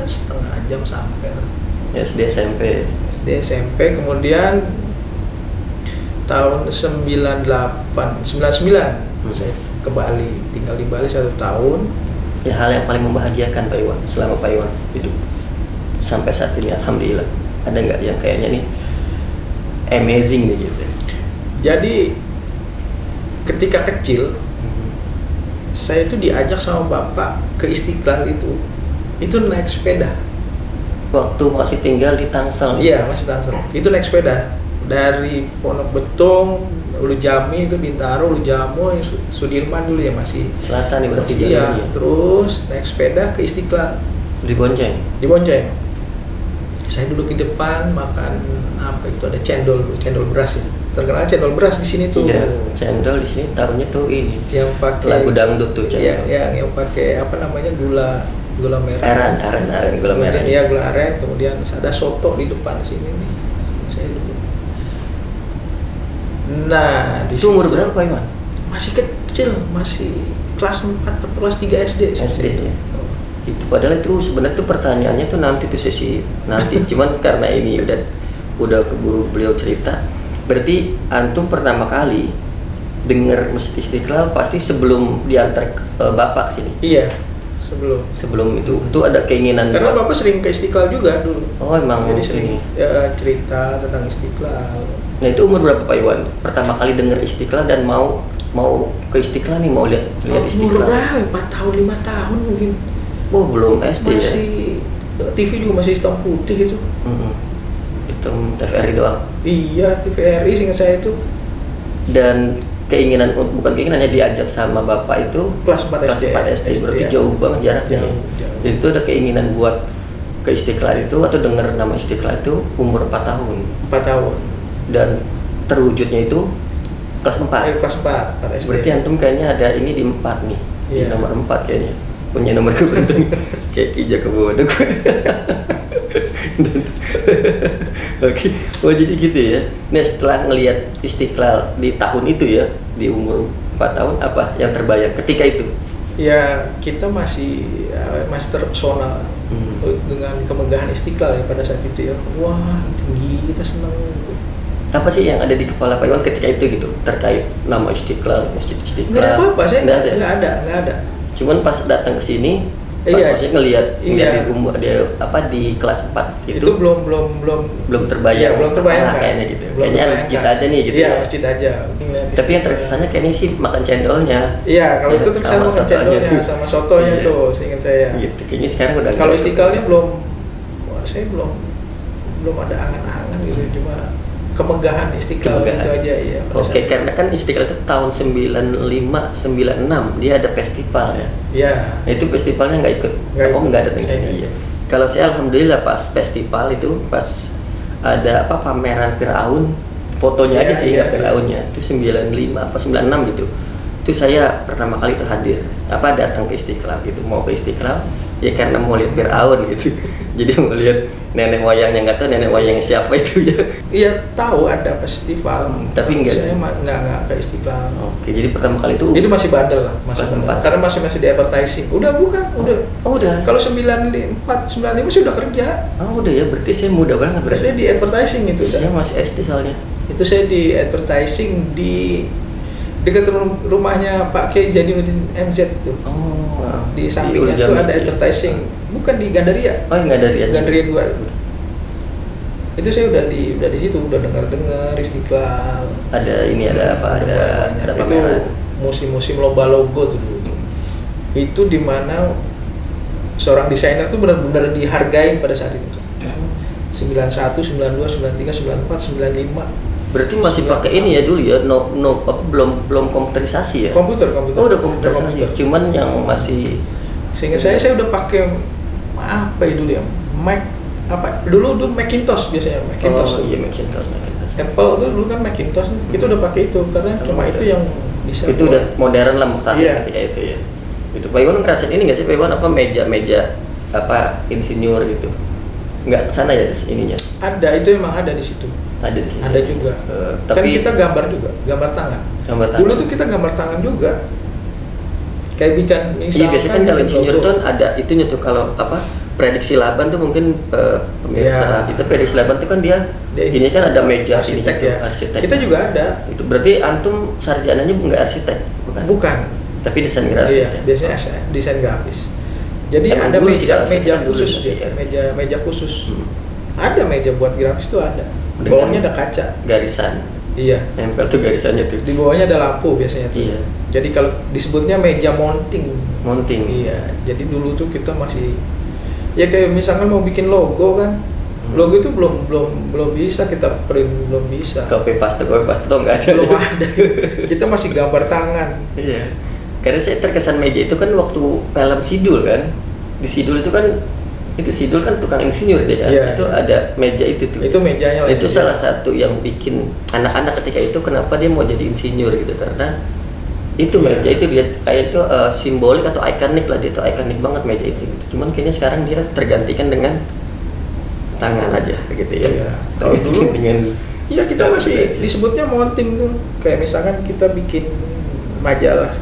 [SPEAKER 2] Setengah jam sampai.
[SPEAKER 1] SD, SMP.
[SPEAKER 2] SD, SMP, kemudian tahun 99 saya ke Bali, tinggal di Bali 1 tahun.
[SPEAKER 1] Ya, hal yang paling membahagiakan Pak Iwan selama Pak Iwan hidup sampai saat ini, alhamdulillah, ada nggak yang kayaknya nih amazing nih gitu?
[SPEAKER 2] Jadi ketika kecil saya itu diajak sama bapak ke Istiqlal itu naik sepeda.
[SPEAKER 1] Waktu masih tinggal di Tangsel?
[SPEAKER 2] Iya, masih Tangsel. Itu naik sepeda dari Pondok Betung, Ulu Jami itu Bintaro, Ulu Jamo, Sudirman dulu ya masih
[SPEAKER 1] selatan nih berarti
[SPEAKER 2] iya,
[SPEAKER 1] jalannya.
[SPEAKER 2] terus naik sepeda ke Istiqlal.
[SPEAKER 1] Dibonceng?
[SPEAKER 2] Dibonceng. Saya duduk di depan makan apa itu, ada cendol beras ya. Terkenal cendol beras di sini tuh.
[SPEAKER 1] Iya, cendol di sini taruhnya tuh ini.
[SPEAKER 2] Yang pakai
[SPEAKER 1] lagu dangdut tuh cendol.
[SPEAKER 2] Iya, yang pakai apa namanya gula merah.
[SPEAKER 1] Aren gula merah.
[SPEAKER 2] Iya, gula aren. Kemudian ada soto di depan sini nih. Saya duduk. Nah, di
[SPEAKER 1] itu umur berapa Pak Iwan?
[SPEAKER 2] Masih kecil, masih kelas 4 atau kelas 3 SD.
[SPEAKER 1] SD ya. Itu padahal itu sebenarnya tuh pertanyaannya tuh nanti tuh sesi nanti. Cuman karena ini udah keburu beliau cerita. Berarti antum pertama kali dengar Masjid Istiqlal pasti sebelum diantar bapak sini.
[SPEAKER 2] Iya, sebelum
[SPEAKER 1] itu ada keinginan
[SPEAKER 2] karena bapak sering ke Istiqlal juga dulu.
[SPEAKER 1] Oh emang.
[SPEAKER 2] Jadi sering ya, cerita tentang Istiqlal.
[SPEAKER 1] Nah itu umur berapa Pak Iwan pertama kali dengar Istiqlal dan mau ke Istiqlal nih, mau lihat Istiqlal?
[SPEAKER 2] Umur berapa? 4 tahun 5 tahun mungkin.
[SPEAKER 1] Oh belum SD
[SPEAKER 2] masih ya? TV juga masih hitam putih itu.
[SPEAKER 1] Hitam TVRI doang.
[SPEAKER 2] Iya, TVRI seingat saya itu.
[SPEAKER 1] Dan keinginan, bukan keinginannya, diajak sama bapak itu
[SPEAKER 2] kelas 4
[SPEAKER 1] SD. Berarti ya. Jauh banget jaraknya. Jauh. Jadi itu ada keinginan buat ke Istiqlal itu atau dengar nama Istiqlal itu umur 4 tahun.
[SPEAKER 2] 4 tahun.
[SPEAKER 1] Dan terwujudnya itu kelas 4.
[SPEAKER 2] Kelas 4 SD.
[SPEAKER 1] Berarti antum kayaknya ada ini di 4 nih. Di nomor 4 kayaknya. Punya nomor keberuntungan. Kayak Ija ke bawah. Oke, oh jadi gitu ya. Nah setelah ngelihat Istiqlal di tahun itu ya, di umur 4 tahun, apa yang terbayang ketika itu?
[SPEAKER 2] Ya kita masih terpesona dengan kemegahan Istiqlal ya pada saat itu ya. Wah tinggi, kita senang gitu.
[SPEAKER 1] Apa sih yang ada di kepala Pak Iwan ketika itu gitu terkait nama Istiqlal, Masjid Istiqlal?
[SPEAKER 2] Nggak ada apa-apa, saya nggak ada.
[SPEAKER 1] Cuman pas datang ke sini Pas
[SPEAKER 2] Iya.
[SPEAKER 1] maksudnya ngelihat
[SPEAKER 2] Iya.
[SPEAKER 1] di umur dia apa di kelas 4
[SPEAKER 2] itu belum
[SPEAKER 1] belum terbayang.
[SPEAKER 2] Iya, belum terbayang
[SPEAKER 1] Ah,
[SPEAKER 2] kan?
[SPEAKER 1] kayaknya gitu.
[SPEAKER 2] Belum
[SPEAKER 1] Kayaknya
[SPEAKER 2] terbayang
[SPEAKER 1] masjid
[SPEAKER 2] kan?
[SPEAKER 1] aja nih gitu.
[SPEAKER 2] Iya,
[SPEAKER 1] ya.
[SPEAKER 2] masjid aja.
[SPEAKER 1] Tapi yang terkesannya kayaknya sih makan cendolnya.
[SPEAKER 2] Iya, kalau itu terkesan
[SPEAKER 1] Sama
[SPEAKER 2] makan
[SPEAKER 1] sotonya
[SPEAKER 2] cendolnya
[SPEAKER 1] tuh.
[SPEAKER 2] sama sotonya
[SPEAKER 1] Iya.
[SPEAKER 2] tuh, seingat saya.
[SPEAKER 1] Gitu. Kayaknya sekarang udah
[SPEAKER 2] Kalau
[SPEAKER 1] nggak.
[SPEAKER 2] Istiqlalnya wah, saya belum ada angan-angan gitu, cuma kemegahan Istiqlal
[SPEAKER 1] Kemegahan.
[SPEAKER 2] itu aja ya.
[SPEAKER 1] Oke, karena kan Istiqlal itu tahun 95, 96 dia ada festival ya.
[SPEAKER 2] Iya.
[SPEAKER 1] Nah, itu festivalnya nggak ikut.
[SPEAKER 2] Nggak
[SPEAKER 1] Om
[SPEAKER 2] ikut.
[SPEAKER 1] nggak datang
[SPEAKER 2] Saya
[SPEAKER 1] ke
[SPEAKER 2] nggak
[SPEAKER 1] iya. Kalau saya alhamdulillah pas festival itu pas ada apa pameran Firaun, fotonya
[SPEAKER 2] Iya,
[SPEAKER 1] aja sih
[SPEAKER 2] iya,
[SPEAKER 1] nggak Firaunnya. Itu 95 apa 96 gitu. Itu saya pertama kali itu hadir apa datang ke Istiqlal gitu, mau ke Istiqlal ya karena mau lihat Firaun gitu. Jadi mau lihat nenek moyangnya, nggak tahu nenek moyangnya siapa itu ya.
[SPEAKER 2] Iya, tahu ada festival,
[SPEAKER 1] Tapi nggak-
[SPEAKER 2] saya nggak ke Istiqlal.
[SPEAKER 1] Oke, jadi pertama kali itu
[SPEAKER 2] Itu masih bandel lah, masih
[SPEAKER 1] Kelas
[SPEAKER 2] bandel.
[SPEAKER 1] empat.
[SPEAKER 2] Karena masih di advertising. Udah bukan, udah.
[SPEAKER 1] oh udah.
[SPEAKER 2] Kalau 94, 95 sih udah kerja.
[SPEAKER 1] Oh udah ya, berarti saya muda banget berarti.
[SPEAKER 2] Saya di advertising itu
[SPEAKER 1] Saya
[SPEAKER 2] udah.
[SPEAKER 1] masih SD soalnya.
[SPEAKER 2] Itu saya di advertising di dekat rumahnya Pak Kiai Zainuddin MZ itu.
[SPEAKER 1] Oh.
[SPEAKER 2] Di sampingnya
[SPEAKER 1] Urjam
[SPEAKER 2] tuh ada
[SPEAKER 1] itu ya?
[SPEAKER 2] advertising. Bukan di Gandaria.
[SPEAKER 1] Oh nggak dari aja.
[SPEAKER 2] Gandaria 2. Itu saya udah di situ, udah dengar Istiqlal.
[SPEAKER 1] Ada ini ada apa? Ada
[SPEAKER 2] banyak.
[SPEAKER 1] pameran.
[SPEAKER 2] Itu musim-musim lomba logo tuh dulu. Itu dimana seorang desainer tuh benar-benar dihargai pada saat itu. 91, 92, 93, 94, 95.
[SPEAKER 1] Berarti masih pakai ini ya dulu ya, belum komputerisasi ya?
[SPEAKER 2] Komputer.
[SPEAKER 1] Oh udah komputerisasi, cuman yang masih
[SPEAKER 2] Sehingga saya udah pakai apa ya dulu ya? Mac apa? Dulu Macintosh biasanya, Macintosh.
[SPEAKER 1] Oh iya Macintosh.
[SPEAKER 2] Apple tuh dulu kan Macintosh, itu udah pakai itu karena cuma itu yang bisa.
[SPEAKER 1] Itu udah modern lah mutakhir
[SPEAKER 2] Iya.
[SPEAKER 1] ketika itu ya. Itu Pak Iwan ngerasain ini nggak sih Pak Iwan apa meja apa insinyur gitu? Nggak kesana ya ininya?
[SPEAKER 2] Ada, itu emang ada di situ.
[SPEAKER 1] Ada di sini.
[SPEAKER 2] Ada juga. Kan
[SPEAKER 1] Tapi
[SPEAKER 2] kita gambar juga, gambar tangan.
[SPEAKER 1] gambar tangan.
[SPEAKER 2] Dulu tuh kita gambar tangan juga. Kayak bikin
[SPEAKER 1] Iya biasanya kan kalau
[SPEAKER 2] bikin
[SPEAKER 1] insinyur
[SPEAKER 2] logo.
[SPEAKER 1] tuh ada itunya tuh kalau apa prediksi laban tuh mungkin pemirsa
[SPEAKER 2] Iya.
[SPEAKER 1] kita prediksi laban tuh kan dia ini kan ada meja ini
[SPEAKER 2] arsitek
[SPEAKER 1] gitu,
[SPEAKER 2] ya.
[SPEAKER 1] arsitek.
[SPEAKER 2] Kita juga ada.
[SPEAKER 1] Itu berarti antum sarjananya nggak arsitek bukan?
[SPEAKER 2] Bukan.
[SPEAKER 1] Tapi desain
[SPEAKER 2] Iya,
[SPEAKER 1] grafis ya.
[SPEAKER 2] biasanya desain grafis. Jadi
[SPEAKER 1] Emang
[SPEAKER 2] ada
[SPEAKER 1] dulu sih kalau
[SPEAKER 2] meja
[SPEAKER 1] arsitek kan dulu
[SPEAKER 2] khusus
[SPEAKER 1] sih,
[SPEAKER 2] dia,
[SPEAKER 1] ya.
[SPEAKER 2] meja khusus.
[SPEAKER 1] Hmm.
[SPEAKER 2] Ada meja buat grafis tuh ada. Di
[SPEAKER 1] Dengan
[SPEAKER 2] bawahnya ada kaca.
[SPEAKER 1] Garisan.
[SPEAKER 2] Iya.
[SPEAKER 1] Nempel tuh garisannya tuh.
[SPEAKER 2] Di bawahnya ada lampu biasanya tuh.
[SPEAKER 1] Iya.
[SPEAKER 2] Jadi kalau disebutnya meja mounting.
[SPEAKER 1] Mounting.
[SPEAKER 2] Iya. Jadi dulu tuh kita masih ya kayak misalkan mau bikin logo kan.
[SPEAKER 1] Hmm.
[SPEAKER 2] Logo itu belum bisa kita print, belum bisa.
[SPEAKER 1] Copy paste tuh nggak ada.
[SPEAKER 2] Belum ada. Kita masih gambar tangan.
[SPEAKER 1] Iya. Karena saya terkesan meja itu kan waktu film Sidul kan. Di Sidul itu kan Sidul kan tukang insinyur dia kan.
[SPEAKER 2] Iya,
[SPEAKER 1] Itu
[SPEAKER 2] iya.
[SPEAKER 1] ada meja itu tuh.
[SPEAKER 2] Itu mejanya
[SPEAKER 1] Itu
[SPEAKER 2] lagi.
[SPEAKER 1] salah satu yang bikin anak-anak ketika itu kenapa dia mau jadi insinyur gitu karena itu
[SPEAKER 2] Iya.
[SPEAKER 1] meja itu dia kayak itu simbolik atau ikonik lah, dia itu ikonik banget meja itu gitu. Cuman kayaknya sekarang dia tergantikan dengan tangan aja gitu ya.
[SPEAKER 2] Iya. Kalau
[SPEAKER 1] Tergantikan
[SPEAKER 2] dulu
[SPEAKER 1] dengan
[SPEAKER 2] Iya, kita masih disebutnya mounting tuh. Kayak misalkan kita bikin majalah.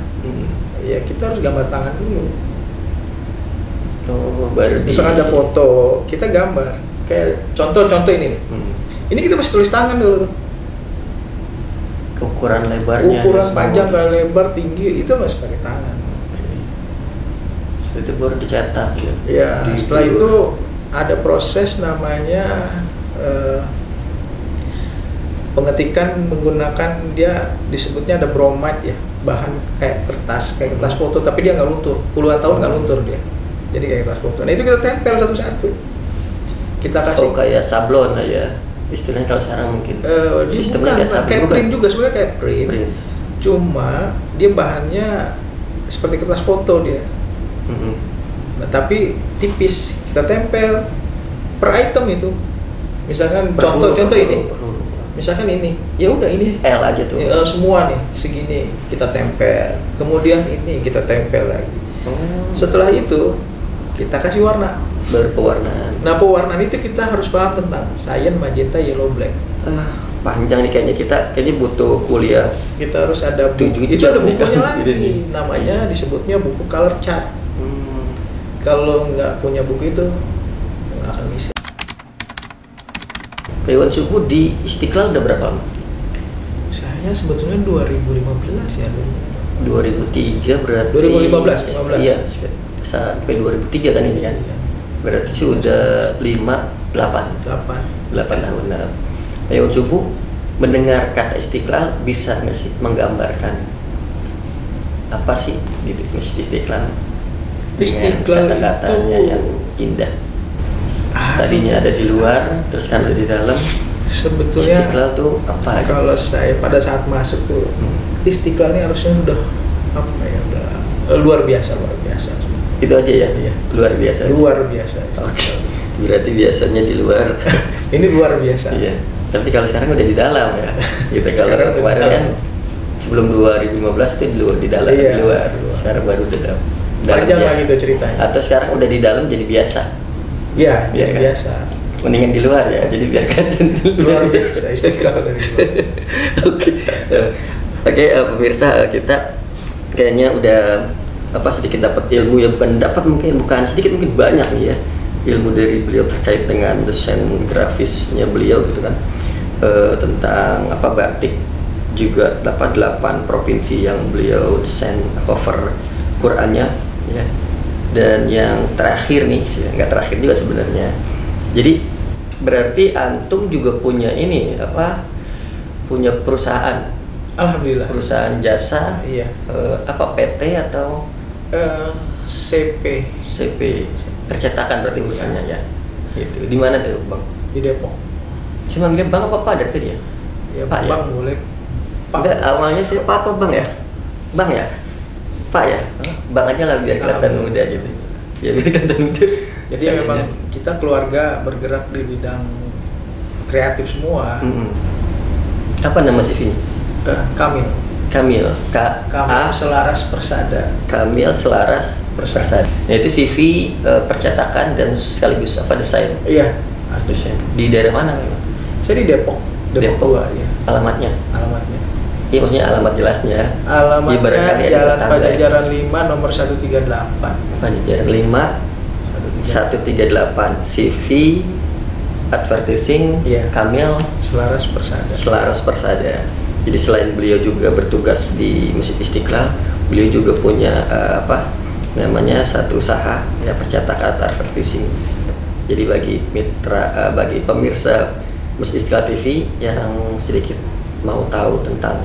[SPEAKER 2] Ya kita harus gambar tangan dulu.
[SPEAKER 1] oh, baru
[SPEAKER 2] Misalkan ada foto, kita gambar. Kayak contoh ini nih. Ini kita masih tulis tangan dulu tuh.
[SPEAKER 1] ukuran lebarnya
[SPEAKER 2] Ukuran
[SPEAKER 1] semua.
[SPEAKER 2] panjang kali lebar tinggi itu masih pakai tangan.
[SPEAKER 1] Setelah itu baru dicetak ya.
[SPEAKER 2] Ya, setelah itu ada proses namanya pengetikan menggunakan dia disebutnya ada bromide ya, bahan kayak kertas foto tapi dia nggak luntur, puluhan tahun nggak luntur dia. Jadi kayak kertas foto. Nah itu kita tempel satu-satu. Kita kasih
[SPEAKER 1] Oh kayak sablon lah ya. Istilahnya kalau sekarang mungkin.
[SPEAKER 2] dia
[SPEAKER 1] Sistemnya
[SPEAKER 2] bukan,
[SPEAKER 1] kayak sablon
[SPEAKER 2] kayak
[SPEAKER 1] bukan?
[SPEAKER 2] print juga sebenarnya kayak print.
[SPEAKER 1] Print.
[SPEAKER 2] Cuma dia bahannya seperti kertas foto dia.
[SPEAKER 1] Mm-mm.
[SPEAKER 2] Nah, tapi tipis kita tempel per item itu. Misalkan
[SPEAKER 1] Per huruf,
[SPEAKER 2] contoh
[SPEAKER 1] per
[SPEAKER 2] ini.
[SPEAKER 1] huruf.
[SPEAKER 2] Misalkan ini, ya udah ini
[SPEAKER 1] L aja tuh.
[SPEAKER 2] semua nih segini kita tempel. Kemudian ini kita tempel lagi.
[SPEAKER 1] Oh.
[SPEAKER 2] Setelah itu kita kasih warna.
[SPEAKER 1] Baru pewarnaan.
[SPEAKER 2] Nah pewarnaan itu kita harus paham tentang cyan, magenta, yellow, black.
[SPEAKER 1] Panjang nih kayaknya butuh kuliah.
[SPEAKER 2] Kita harus ada
[SPEAKER 1] 7
[SPEAKER 2] itu ada
[SPEAKER 1] jam nih
[SPEAKER 2] bukunya
[SPEAKER 1] kan.
[SPEAKER 2] lagi.
[SPEAKER 1] Ini.
[SPEAKER 2] Namanya disebutnya buku color chart. Kalau nggak punya buku itu nggak akan bisa.
[SPEAKER 1] Pak Iwan Subuh di Istiqlal udah berapa lama?
[SPEAKER 2] Saya sebetulnya 2015 ya.
[SPEAKER 1] 2003 berarti.
[SPEAKER 2] 2015.
[SPEAKER 1] Iya. sampai 2003 kan ini kan. Berarti sudah 8 tahun. Nah, Pak Subuh mendengar kata Istiqlal bisa nggak sih menggambarkan apa sih gitu Masjid Istiqlal?
[SPEAKER 2] Istiqlal
[SPEAKER 1] kata-katanya
[SPEAKER 2] itu
[SPEAKER 1] yang indah. Tadinya ada di luar, terus kan ada di dalam.
[SPEAKER 2] Sebetulnya
[SPEAKER 1] Istiqlal tuh apa?
[SPEAKER 2] Kalau saya pada saat masuk tuh Istiqlal ini harusnya udah apa ya, udah luar biasa.
[SPEAKER 1] Itu aja ya?
[SPEAKER 2] Iya.
[SPEAKER 1] Luar biasa.
[SPEAKER 2] Oke.
[SPEAKER 1] Berarti biasanya di luar.
[SPEAKER 2] Ini luar biasa.
[SPEAKER 1] Iya. Tapi kalau sekarang udah di dalam ya. Gitu. Kalau
[SPEAKER 2] Sekarang
[SPEAKER 1] kemarin kan sebelum 2015 itu di dalam,
[SPEAKER 2] Iya,
[SPEAKER 1] di luar. Sekarang baru di dalam.
[SPEAKER 2] Panjang lah
[SPEAKER 1] biasa.
[SPEAKER 2] gitu ceritanya.
[SPEAKER 1] Atau sekarang udah di dalam jadi biasa.
[SPEAKER 2] Iya,
[SPEAKER 1] Iya kan?
[SPEAKER 2] biasa.
[SPEAKER 1] Mendingan di luar ya. Jadi biar kelihatan
[SPEAKER 2] Luar biasa. Istiqlal dari luar.
[SPEAKER 1] Oke, pemirsa, kita kayaknya udah sedikit dapat ilmu ya, bukan sedikit, mungkin banyak nih ya ilmu dari beliau terkait dengan desain grafisnya beliau gitu kan, tentang batik, juga 88 provinsi yang beliau desain cover Qurannya ya. Dan yang terakhir nih, nggak terakhir juga sebenarnya, jadi berarti antum juga punya ini punya perusahaan.
[SPEAKER 2] Alhamdulillah.
[SPEAKER 1] Perusahaan jasa.
[SPEAKER 2] Iya.
[SPEAKER 1] PT atau
[SPEAKER 2] CP
[SPEAKER 1] percetakan berarti perusahaannya ya. Gitu. Di mana tuh, Bang?
[SPEAKER 2] Di Depok.
[SPEAKER 1] Cuma manggil Bang apa Pak dari tadi ya?
[SPEAKER 2] Ya,
[SPEAKER 1] Pak
[SPEAKER 2] Bang
[SPEAKER 1] ya?
[SPEAKER 2] boleh. Pak.
[SPEAKER 1] Enggak, awalnya sih Pak apa Bang ya? Bang ya? Pak ya? Bang aja lah biar kelihatan muda gitu. Ya biar kelihatan muda.
[SPEAKER 2] Jadi memang kita keluarga bergerak di bidang kreatif semua.
[SPEAKER 1] Apa nama CV-nya?
[SPEAKER 2] Kamil
[SPEAKER 1] Kamil
[SPEAKER 2] Selaras Persada.
[SPEAKER 1] Kamil Selaras Persada. Yaitu CV percetakan dan sekaligus desain.
[SPEAKER 2] Iya.
[SPEAKER 1] Desain. Di daerah mana memang?
[SPEAKER 2] Saya di Depok 2 ya.
[SPEAKER 1] Alamatnya? Iya, maksudnya alamat jelasnya.
[SPEAKER 2] Alamatnya Jalan Pajajaran 5 nomor 138.
[SPEAKER 1] Pajajaran 5 138 CV advertising.
[SPEAKER 2] Iya.
[SPEAKER 1] Kamil
[SPEAKER 2] Selaras Persada.
[SPEAKER 1] Jadi selain beliau juga bertugas di Masjid Istiqlal, beliau juga punya satu usaha ya, percetakan advertising. Jadi bagi pemirsa Masjid Istiqlal TV yang sedikit mau tahu tentang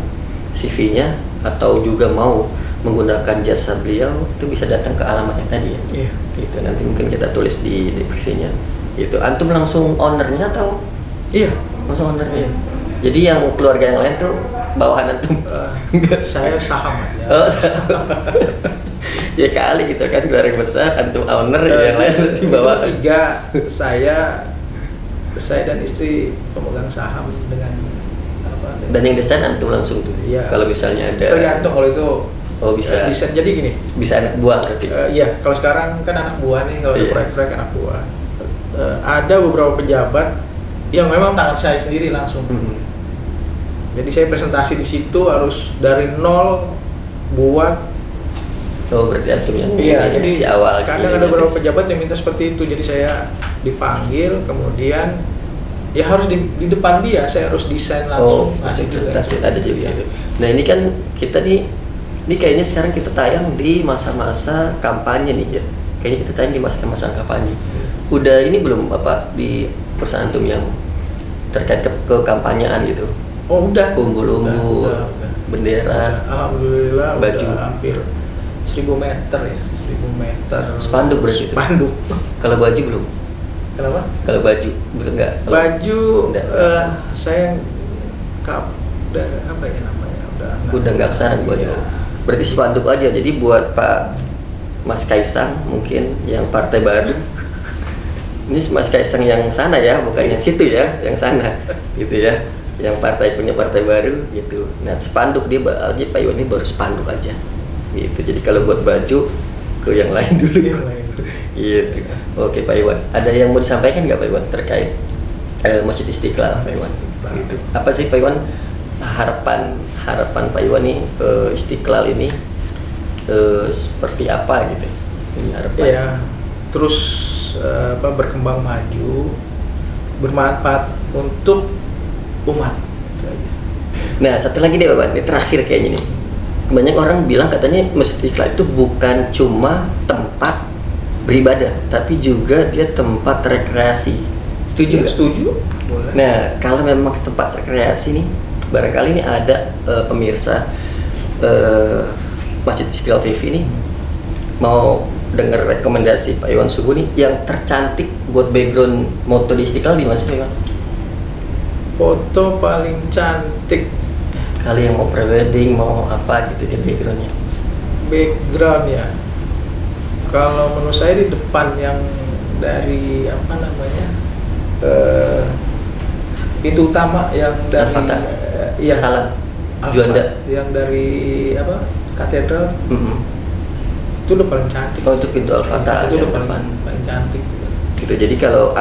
[SPEAKER 1] CV-nya atau juga mau menggunakan jasa beliau, itu bisa datang ke alamat yang tadi ya.
[SPEAKER 2] Iya.
[SPEAKER 1] Gitu, nanti mungkin kita tulis di deskripsinya. Gitu. Antum langsung ownernya atau?
[SPEAKER 2] Iya.
[SPEAKER 1] Langsung ownernya. Jadi yang keluarga yang lain tuh bawahan antum?
[SPEAKER 2] Saya saham aja.
[SPEAKER 1] Oh, ya kali gitu kan, keluarga besar, antum owner, yang lain berarti bawahan.
[SPEAKER 2] 3, saya dan istri pemegang saham dengan
[SPEAKER 1] Dan yang desain antum langsung tuh.
[SPEAKER 2] Iya.
[SPEAKER 1] Kalau misalnya ada.
[SPEAKER 2] Tergantung kalau itu.
[SPEAKER 1] Oh bisa.
[SPEAKER 2] Desain jadi gini.
[SPEAKER 1] Bisa anak buah berarti.
[SPEAKER 2] Iya. Kalau sekarang kan anak buah nih, kalau proyek-proyek anak buah. Ada beberapa pejabat yang memang tangan saya sendiri langsung. Jadi saya presentasi di situ harus dari nol buat.
[SPEAKER 1] Oh berarti antum yang
[SPEAKER 2] jadi
[SPEAKER 1] si awal.
[SPEAKER 2] Kadang ada beberapa pejabat yang minta seperti itu, jadi saya dipanggil, kemudian ya harus di depan dia, saya harus desain langsung.
[SPEAKER 1] Ada juga itu. Nah ini kan kita ini kayaknya sekarang kita tayang di masa-masa kampanye nih ya. Kayaknya kita tayang di masa-masa kampanye. Udah ini belum di perusahaan antum yang terkait ke kampanyean gitu?
[SPEAKER 2] Oh udah.
[SPEAKER 1] Umbul-umbul, bendera.
[SPEAKER 2] Alhamdulillah.
[SPEAKER 1] Baju.
[SPEAKER 2] Udah hampir 1000 meter ya, 1000 meter.
[SPEAKER 1] Spanduk berarti itu.
[SPEAKER 2] Spanduk.
[SPEAKER 1] Kalau baju belum?
[SPEAKER 2] Kenapa?
[SPEAKER 1] Kalau baju belum enggak?
[SPEAKER 2] Baju saya udah apa ya namanya?
[SPEAKER 1] Udah enggak kesana baju.
[SPEAKER 2] Ya.
[SPEAKER 1] Berarti spanduk aja. Jadi buat Pak Mas Kaisang mungkin yang Partai Baru. Ini Mas Kaisang yang sana ya, bukan yang situ ya, yang sana gitu ya. Yang punya partai baru gitu. Nah spanduk dia aja Pak Iwan ini baru spanduk aja gitu. Jadi kalau buat baju ke yang lain dulu. Gitu. Oke Pak Iwan, ada yang mau disampaikan nggak Pak Iwan terkait Masjid Istiqlal Pak Iwan? Gitu. Apa sih Pak Iwan harapan Pak Iwan nih Istiqlal ini seperti apa gitu? Ini harapan.
[SPEAKER 2] Ya terus berkembang maju, bermanfaat untuk umat.
[SPEAKER 1] Nah satu lagi deh Bapak, ini terakhir kayaknya nih. Banyak orang bilang katanya Masjid Istiqlal itu bukan cuma tempat beribadah, tapi juga dia tempat rekreasi. Setuju nggak?
[SPEAKER 2] Setuju. Boleh.
[SPEAKER 1] Nah, kalau memang tempat rekreasi nih, barangkali ini ada pemirsa Masjid Istiqlal TV nih mau dengar rekomendasi Pak Iwan Subuh nih yang tercantik buat background moto di Istiqlal di mana sih, Pak Iwan?
[SPEAKER 2] Foto paling cantik
[SPEAKER 1] Kali yang mau prewedding, mau apa gitu di backgroundnya.
[SPEAKER 2] background ya. Kalau menurut saya di depan yang dari apa namanya pintu utama yang dari
[SPEAKER 1] Al-Fatah.
[SPEAKER 2] iya,
[SPEAKER 1] Salam
[SPEAKER 2] Al-Fatah,
[SPEAKER 1] Juanda.
[SPEAKER 2] yang dari apa katedral itu udah paling cantik.
[SPEAKER 1] Oh, itu pintu Al-Fatah
[SPEAKER 2] itu
[SPEAKER 1] yang
[SPEAKER 2] udah
[SPEAKER 1] depan.
[SPEAKER 2] paling cantik.
[SPEAKER 1] Gitu. Jadi kalau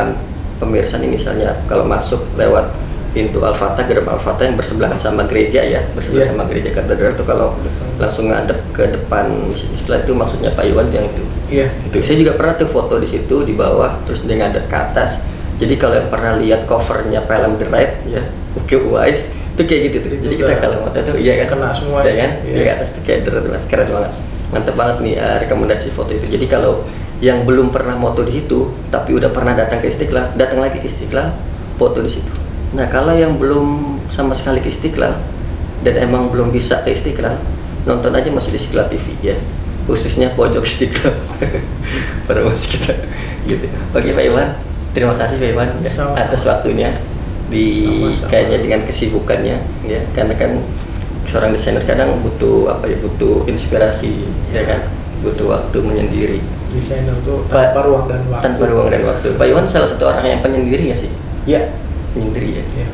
[SPEAKER 1] pemirsa nih misalnya kalau masuk lewat pintu Al-Fatah, gerbang Al-Fatah yang bersebelahan sama gereja ya, bersebelahan sama gereja katedral tuh, kalau langsung ngadep ke depan Masjid Istiqlal itu maksudnya Pak Iwan yang itu.
[SPEAKER 2] Iya.
[SPEAKER 1] Itu saya juga pernah tuh foto di situ di bawah, terus dia ngadep ke atas. Jadi kalau yang pernah lihat covernya film The Raid ya, Iko Uwais itu kayak gitu tuh. Jadi kita kalau foto tuh iya kan,
[SPEAKER 2] kena semua
[SPEAKER 1] ya kan,
[SPEAKER 2] iya.
[SPEAKER 1] di atas tuh kayak keren banget, mantep banget nih rekomendasi foto itu. Jadi kalau yang belum pernah moto di situ, tapi udah pernah datang ke Istiqlal, datang lagi ke Istiqlal, foto di situ. Nah, kalau yang belum sama sekali ke Istiqlal dan emang belum bisa ke Istiqlal, nonton aja Masjid Istiqlal TV ya, khususnya pojok Istiqlal. Promosi kita gitu. Oke Pak Iwan, terima kasih Pak Iwan ya, atas waktunya di
[SPEAKER 2] Sama-sama.
[SPEAKER 1] kayaknya dengan kesibukannya ya, karena kan seorang desainer kadang butuh apa ya, butuh inspirasi ya kan, butuh waktu menyendiri.
[SPEAKER 2] Desainer tuh tanpa ruang dan waktu.
[SPEAKER 1] Tanpa ruang dan waktu. Pak Iwan salah satu orang yang penyendiri nggak sih?
[SPEAKER 2] Iya.
[SPEAKER 1] Penyendiri ya.
[SPEAKER 2] Iya.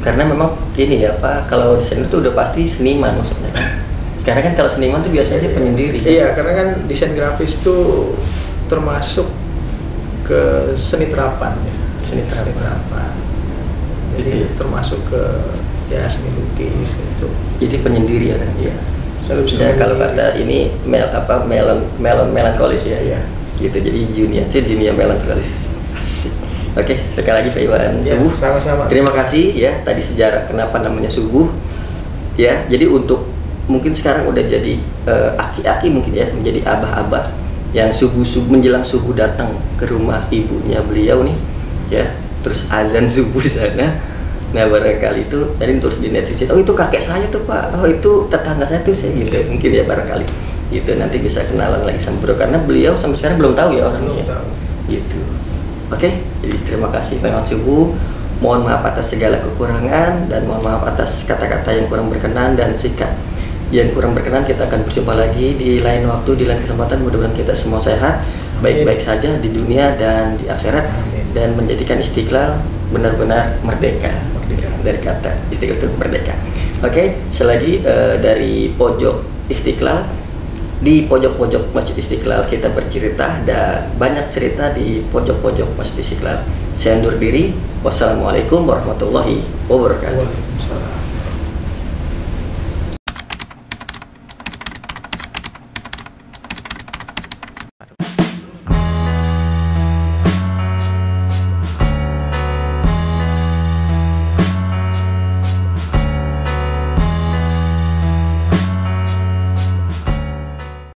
[SPEAKER 1] Karena memang ini ya Pak, kalau desainer itu udah pasti seniman maksudnya kan. Karena kan kalau seniman tuh biasanya dia penyendiri.
[SPEAKER 2] Iya, karena kan desain grafis tuh termasuk ke seni terapan ya.
[SPEAKER 1] Seni terapan.
[SPEAKER 2] Jadi
[SPEAKER 1] Iya.
[SPEAKER 2] termasuk ke ya seni lukis itu.
[SPEAKER 1] Jadi penyendiri ya kan.
[SPEAKER 2] Iya. Saya bisa
[SPEAKER 1] Ya, kalau
[SPEAKER 2] menyendiri.
[SPEAKER 1] kata ini melon melankolis ya.
[SPEAKER 2] Iya.
[SPEAKER 1] Gitu. Jadi dunia melankolis. Asik. Oke, sekali lagi Pak Iwan
[SPEAKER 2] Ya,
[SPEAKER 1] Subuh.
[SPEAKER 2] sama-sama.
[SPEAKER 1] Terima kasih ya, tadi sejarah kenapa namanya Subuh. Ya, jadi untuk mungkin sekarang udah jadi aki-aki mungkin ya, menjadi abah-abah yang subuh-subuh menjelang subuh datang ke rumah ibunya beliau nih ya, terus azan subuh di sana. Nah, barangkali itu tadi terus di netizen, oh itu kakek saya tuh Pak, oh itu tetangga saya tuh, saya gitu mungkin ya, barangkali gitu nanti bisa kenalan lagi sama beliau, karena beliau sampai sekarang belum tahu ya orangnya
[SPEAKER 2] Belum tahu.
[SPEAKER 1] gitu. Oke, jadi terima kasih Pak Iwan Subuh. Mohon maaf atas segala kekurangan dan mohon maaf atas kata-kata yang kurang berkenan dan sikap yang kurang berkenan. Kita akan berjumpa lagi di lain waktu, di lain kesempatan. Mudah-mudahan kita semua sehat, baik-baik saja di dunia dan di akhirat, dan menjadikan Istiqlal benar-benar merdeka. Dari kata Istiqlal itu merdeka. Oke, selagi dari pojok Istiqlal, di pojok-pojok Masjid Istiqlal kita bercerita, dan banyak cerita di pojok-pojok Masjid Istiqlal. Saya undur diri. Wassalamualaikum warahmatullahi wabarakatuh.